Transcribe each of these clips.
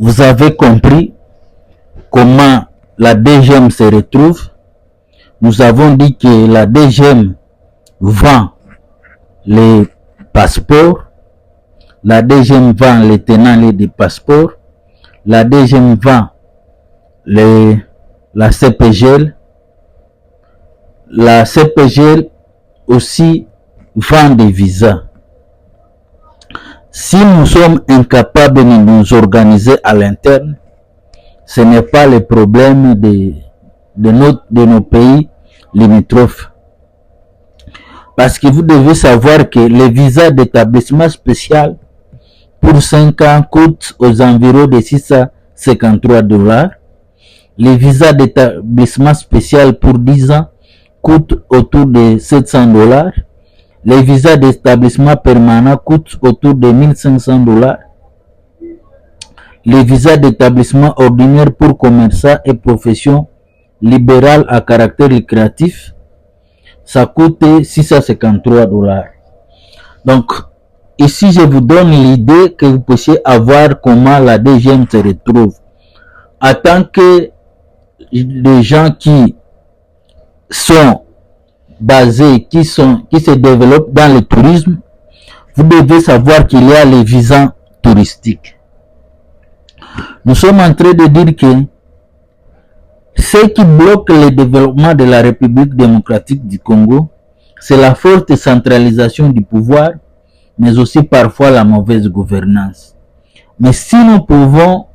vous avez compris comment la DGM se retrouve. Nous avons dit que la DGM vend les passeports, la DGM vend les tenants des passeports, la DGM vend la CPGL, la CPGL aussi vend des visas. Si nous sommes incapables de nous organiser à l'interne, ce n'est pas le problème de nos pays limitrophes. Parce que vous devez savoir que les visas d'établissement spécial pour 5 ans coûtent aux environs de $653. Les visas d'établissement spécial pour 10 ans coûtent autour de $700. Les visas d'établissement permanent coûtent autour de $1,500. Les visas d'établissement ordinaire pour commerçants et professions libérales à caractère lucratif, ça coûte $653. Donc, ici, je vous donne l'idée que vous puissiez avoir comment la DGM se retrouve. En tant que les gens qui sont basés, qui se développent dans le tourisme, vous devez savoir qu'il y a les visas touristiques. Nous sommes en train de dire que ce qui bloque le développement de la République démocratique du Congo, c'est la forte centralisation du pouvoir, mais aussi parfois la mauvaise gouvernance. Mais si nous pouvons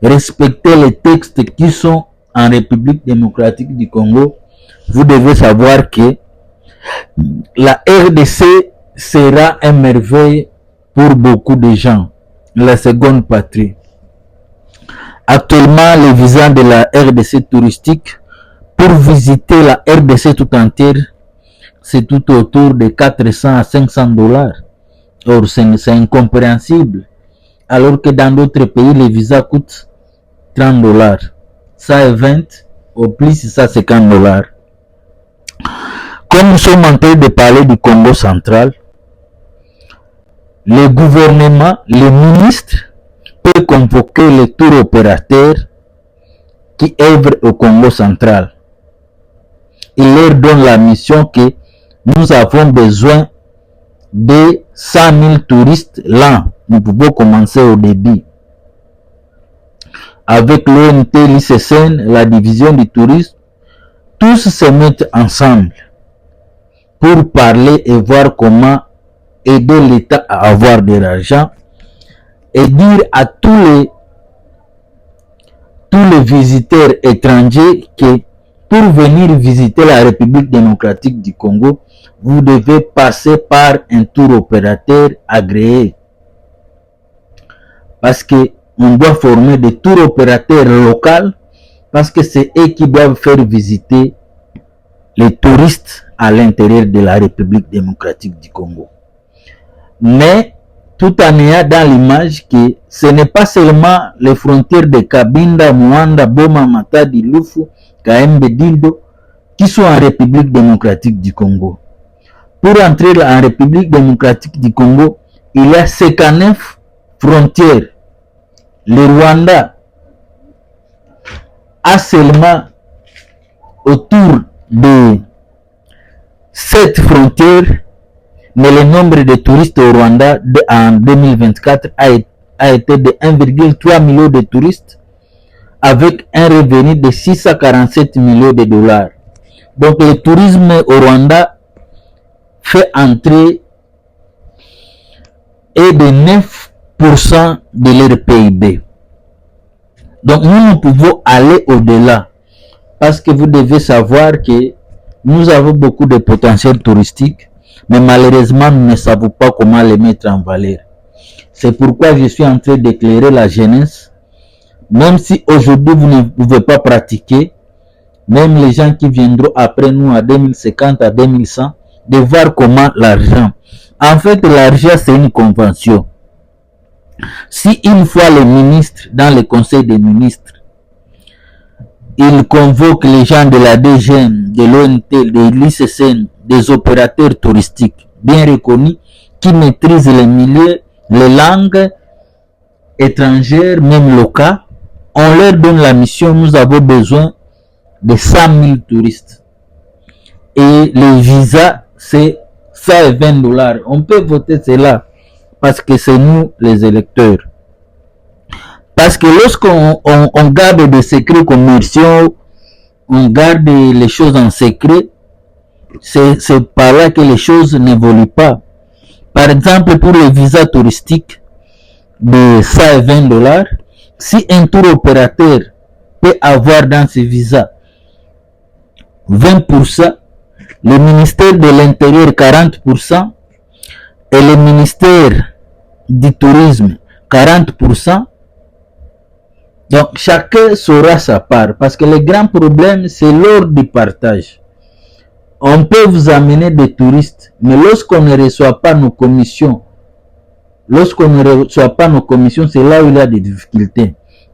respecter les textes qui sont en République démocratique du Congo, vous devez savoir que la RDC sera un merveille pour beaucoup de gens, la seconde patrie. Actuellement, les visas de la RDC touristique pour visiter la RDC tout entière, c'est tout autour de $400 à $500. Or, c'est incompréhensible. Alors que dans d'autres pays, les visas coûtent $30. Ça est 20, au plus, ça c'est $50. Comme nous sommes en train de parler du Congo central, le gouvernement, les ministres, peut convoquer les tours opérateurs qui œuvrent au Congo central. Il leur donne la mission que nous avons besoin de 100 000 touristes l'an. Nous pouvons commencer au début. Avec l'ONT, l'ICCN, la division du tourisme, tous se mettent ensemble pour parler et voir comment aider l'État à avoir de l'argent et dire à tous les visiteurs étrangers que pour venir visiter la République démocratique du Congo, vous devez passer par un tour opérateur agréé. Parce que on doit former des tours opérateurs locaux, parce que c'est eux qui doivent faire visiter les touristes à l'intérieur de la République démocratique du Congo. Mais tout en ayant dans l'image que ce n'est pas seulement les frontières de Cabinda, Mwanda, Boma, Matadi, Lufu, Kaembe, Dildo qui sont en République démocratique du Congo. Pour entrer en République démocratique du Congo, il y a 59 frontières. Le Rwanda a seulement autour de 7 frontières, mais le nombre de touristes au Rwanda en 2024 a été de 1,3 million de touristes avec un revenu de 647 millions de dollars. Donc le tourisme au Rwanda fait entrer et de 9% de leur PIB. Donc nous pouvons aller au-delà parce que vous devez savoir que nous avons beaucoup de potentiel touristique, mais malheureusement nous ne savons pas comment les mettre en valeur. C'est pourquoi je suis en train d'éclairer la jeunesse. Même si aujourd'hui vous ne pouvez pas pratiquer, même les gens qui viendront après nous à 2050, à 2100, de voir comment l'argent. En fait, l'argent c'est une convention. Si une fois les ministres, dans le conseil des ministres, ils convoquent les gens de la DGM, de l'ONT, de l'ICCN, des opérateurs touristiques bien reconnus, qui maîtrisent les milieux, les langues étrangères, même locales, on leur donne la mission, nous avons besoin de 100 000 touristes. Et le visa, c'est 120 $. On peut voter cela parce que c'est nous les électeurs. Parce que lorsqu'on garde des secrets commerciaux, on garde les choses en secret, c'est par là que les choses n'évoluent pas. Par exemple, pour les visas touristiques de 120 $, si un tour opérateur peut avoir dans ce visa 20%, le ministère de l'Intérieur 40% et le ministère du Tourisme 40%, donc chacun saura sa part, parce que le grand problème c'est lors du partage. On peut vous amener des touristes, mais lorsqu'on ne reçoit pas nos commissions, c'est là où il y a des difficultés.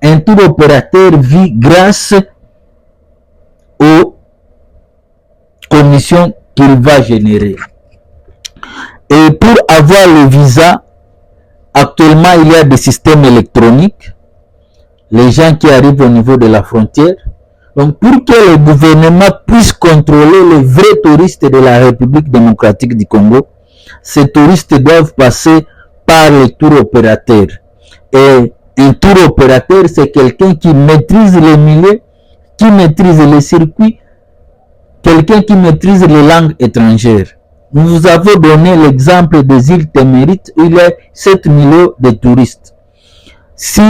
Un tour opérateur vit grâce aux commissions qu'il va générer. Et pour avoir le visa, actuellement il y a des systèmes électroniques, les gens qui arrivent au niveau de la frontière. Donc pour que le gouvernement puisse contrôler les vrais touristes de la République démocratique du Congo, ces touristes doivent passer par le tour opérateur. Et un tour opérateur, c'est quelqu'un qui maîtrise les milieux, qui maîtrise les circuits, quelqu'un qui maîtrise les langues étrangères. Nous vous avons donné l'exemple des îles Témérites où il y a 7 millions de touristes. Sur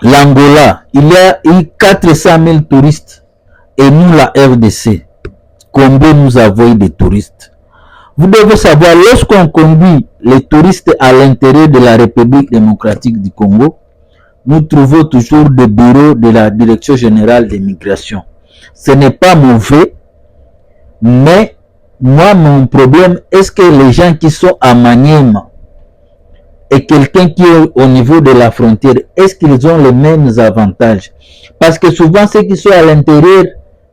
l'Angola, il y a eu 400 000 touristes. Et nous, la RDC, combien nous avons eu de touristes? Vous devez savoir, lorsqu'on conduit les touristes à l'intérieur de la République démocratique du Congo, nous trouvons toujours des bureaux de la Direction générale des migrations. Ce n'est pas mauvais, mais moi, mon problème, est-ce que les gens qui sont à Maniema et quelqu'un qui est au niveau de la frontière, est-ce qu'ils ont les mêmes avantages? Parce que souvent, ceux qui sont à l'intérieur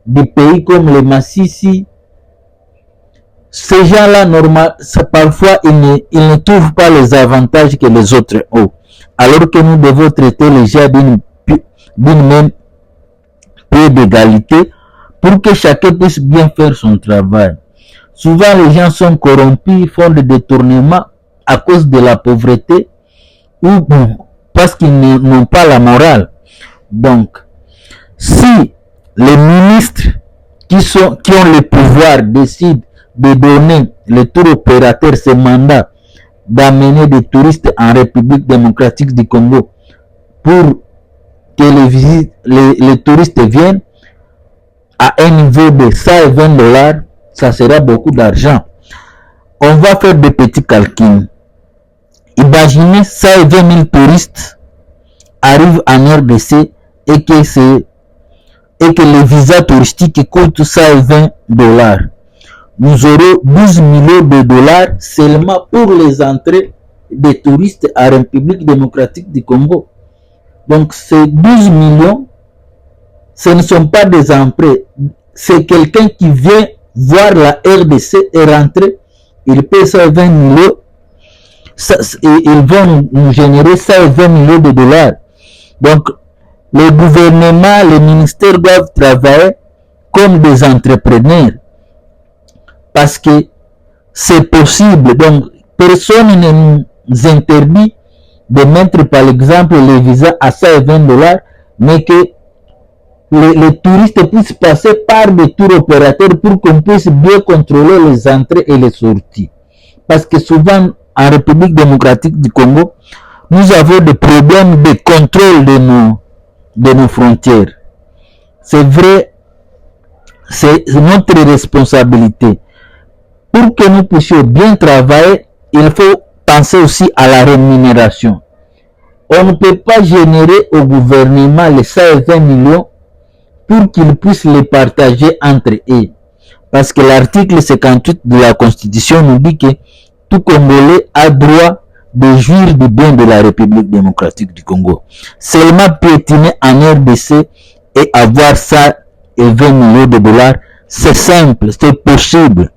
des pays comme le Massissi, ces gens-là, parfois, ils ne trouvent pas les avantages que les autres ont. Alors que nous devons traiter les gens d'une même pied d'égalité pour que chacun puisse bien faire son travail. Souvent, les gens sont corrompus, font des détournements à cause de la pauvreté ou parce qu'ils n'ont pas la morale. Donc, si les ministres qui ont le pouvoir décident de donner le tour opérateur ce mandat d'amener des touristes en République démocratique du Congo pour que les touristes viennent à un niveau de 120 $, ça sera beaucoup d'argent. On va faire des petits calculs. Imaginez 120 000 touristes arrivent en RDC et que les visas touristiques coûtent 120 $. Nous aurons 12 millions de $ seulement pour les entrées des touristes à la République démocratique du Congo. Donc ces 12 millions, ce ne sont pas des emprunts. C'est quelqu'un qui vient voir la RDC et rentrer. Il paie 120 millions. Et ils vont nous générer 120 millions de $. Donc le gouvernement, les ministères doivent travailler comme des entrepreneurs. Parce que c'est possible. Donc, personne ne nous interdit de mettre, par exemple, les visas à 120 $, mais que les touristes puissent passer par des tours opérateurs pour qu'on puisse bien contrôler les entrées et les sorties. Parce que souvent, en République démocratique du Congo, nous avons des problèmes de contrôle de nos frontières. C'est vrai, c'est notre responsabilité. Pour que nous puissions bien travailler, il faut penser aussi à la rémunération. On ne peut pas générer au gouvernement les 120 millions pour qu'ils puissent les partager entre eux. Parce que l'article 58 de la Constitution nous dit que tout Congolais a droit de jouir du bien de la République démocratique du Congo. Seulement piétiner en RDC et avoir ça et 20 millions de $, c'est simple, c'est possible.